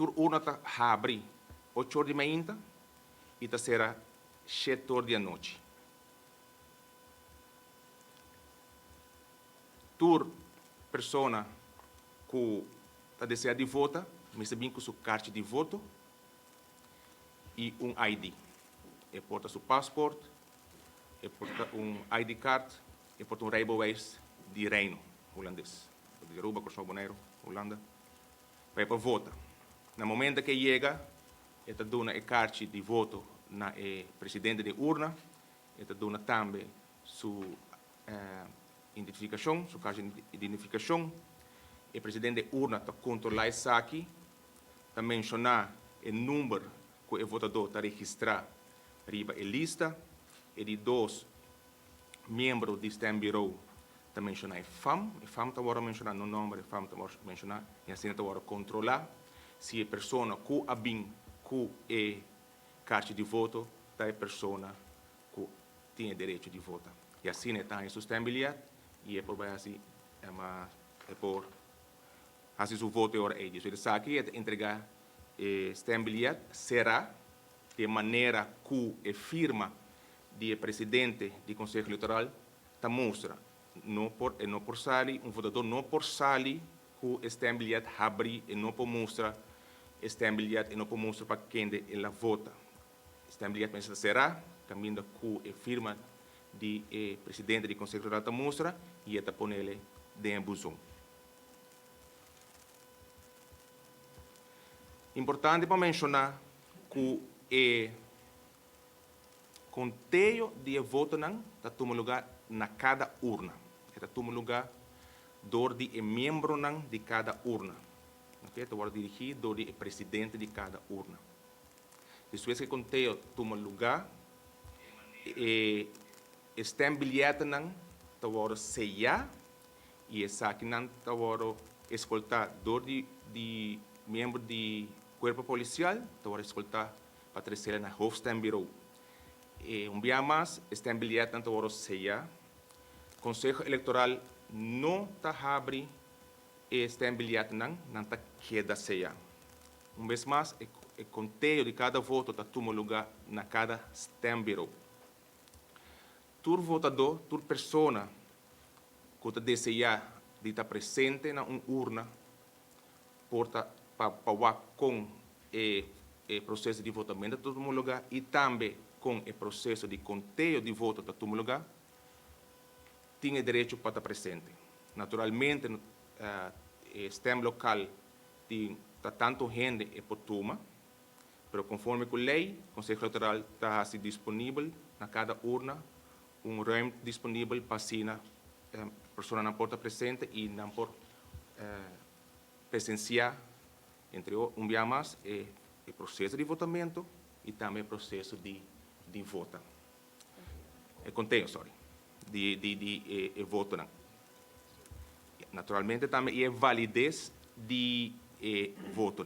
tur urna ta abre 8 da manhã e ta será 7 da noite. Tur persona que ta deseja de votar, me sabem com sua carta de voto e ID. E porta seu passaporte, e porta ID card, e porta rijbewijs de Reino, holandês. De Aruba, Corsão Bonaire, Holanda. Vai para votar. No momento que chega, ele dá a carta de voto na presidente de urna, ele dá também sua identificação, sua carta de identificação. O presidente de urna está controlar isso aqui, está mencionar o número que o votador está registrado riba a lista, e de 2 membros do Stem Bureau está mencionar a FAM está mencionar no nome, a FAM está mencionar, e assim está controlar se a pessoa que abin com a carta de voto é a pessoa que tem direito de votar. E assim está em sustentabilidade e é por assim é por assim o voto é hora aí. Isso está aqui é entregar sustentabilidade será de maneira que a firma do presidente do Conselho Eleitoral está mostra não por sair votador não por sair que a sustentabilidade abre e não por mostrar sustentabilidade e não por mostrar para quem ela vota. Sustentabilidade será caminho que a firma do presidente do Conselho Eleitoral está mostra e está põe ele dentro do Zoom. Importante para mencionar que o conteúdo de voto está tomando lugar na cada urna. Está tomando lugar por de membro de cada urna. Está dirigido por o presidente de cada urna. Depois que o conteúdo toma lugar, está em bilhete está sellar e essa aqui está escoltar de membro do corpo policial, está escoltar para trazer na Hoofdstembureau. Dia mais, está em bilhete está sellar. O Conselho Eleitoral não está abre está em bilhete não está queda sellar. Vez mais, o conteúdo de cada voto está tomando lugar na cada Stembureau. Todo votador, toda pessoa que deseja de estar presente na urna para com o processo de votamento todo mundo lugar e também com o processo de conteúdo de voto todo lugar tem direito para estar presente. Naturalmente, o STEM local tem tanto gente e potuma, mas conforme com a lei, o Conselho Eleitoral está disponível na cada urna RAM disponível para a pessoa não pode estar presente e não pode presenciar entre dia mais o processo de votamento e também o processo de voto. Conteúdo, sorry, de voto. Naturalmente também a validez de voto.